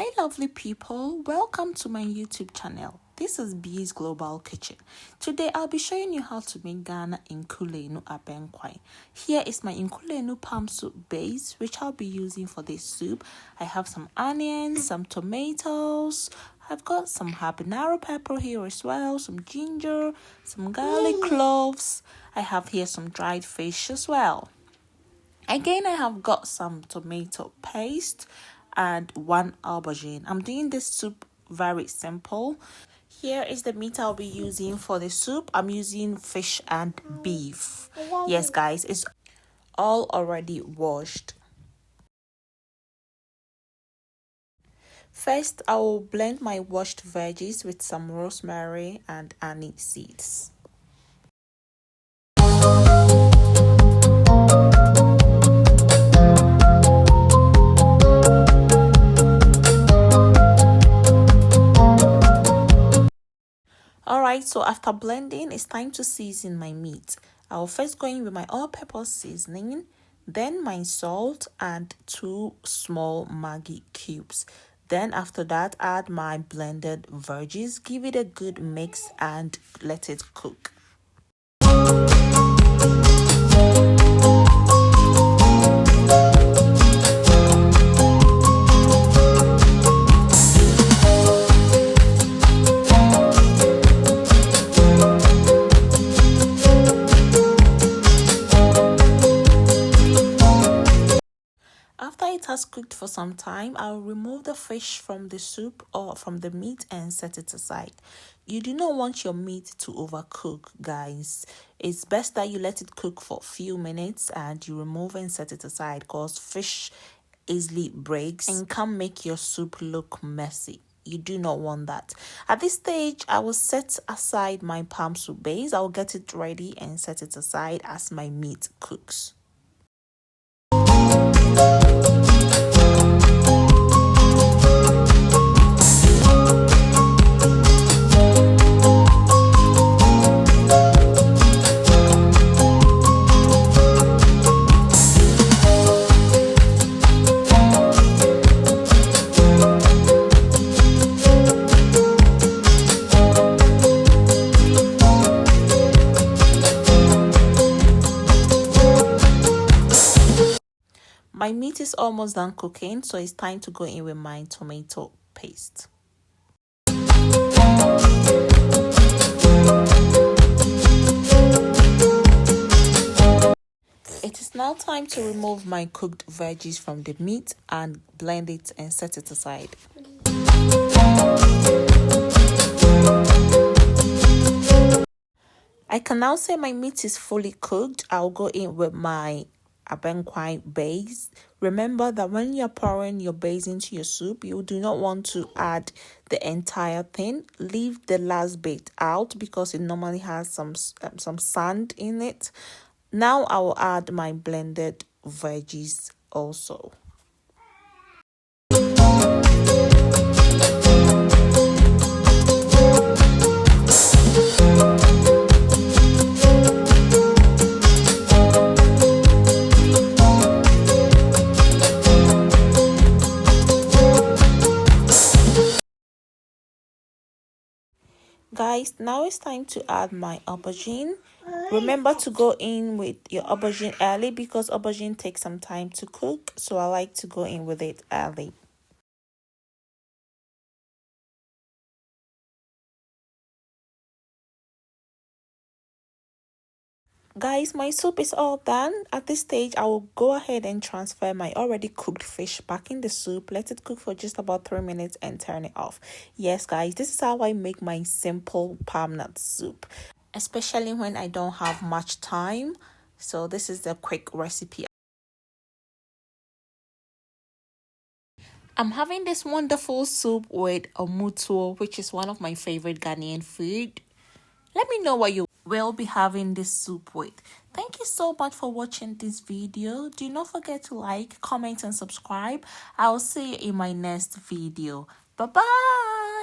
Hi lovely people, welcome to my YouTube channel. This is B's Global Kitchen. Today I'll be showing you how to make Ghana Abenkwan. Here is my palm soup base which I'll be using for this soup. I have some onions, some tomatoes, I've got some habanero pepper here as well, some ginger, some garlic cloves. I have here some dried fish as well. Again, I have got some tomato paste and one aubergine. I'm doing this soup very simple. Here is the meat I'll be using for the soup. I'm using fish and beef. Yes, guys, it's all already washed. First, I will blend my washed veggies with some rosemary and anise seeds. Alright, so after blending, it's time to season my meat. I'll first go in with my all-purpose seasoning, then my salt and 2 small Maggi cubes. Then after that, add my blended veggies, give it a good mix and let it cook. After it has cooked for some time, I'll remove the fish from the soup or from the meat and set it aside. You do not want your meat to overcook, guys. It's best that you let it cook for a few minutes and you remove and set it aside because fish easily breaks and can make your soup look messy. You do not want that. At this stage, I will set aside my palm soup base. I'll get it ready and set it aside as my meat cooks. My meat is almost done cooking, so it's time to go in with my tomato paste. It is now time to remove my cooked veggies from the meat and blend it and set it aside. I can now say my meat is fully cooked. I'll go in with my Abenkwan base. Remember that when you're pouring your base into your soup, you do not want to add the entire thing. Leave the last bit out because it normally has some sand in it. Now I will add my blended veggies also. Guys, now it's time to add my aubergine. Remember to go in with your aubergine early because aubergine takes some time to cook, so I like to go in with it early. Guys, my soup is all done. At this stage, I will go ahead and transfer my already cooked fish back in the soup. Let it cook for just about 3 minutes and turn it off. Yes, guys, this is how I make my simple palm nut soup, especially when I don't have much time. So this is the quick recipe. I'm having this wonderful soup with a mutuo, which is one of my favorite Ghanaian food. Let me know what you will be having this soup with. Thank you so much for watching this video. Do not forget to like, comment and subscribe. I'll see you in my next video. Bye bye.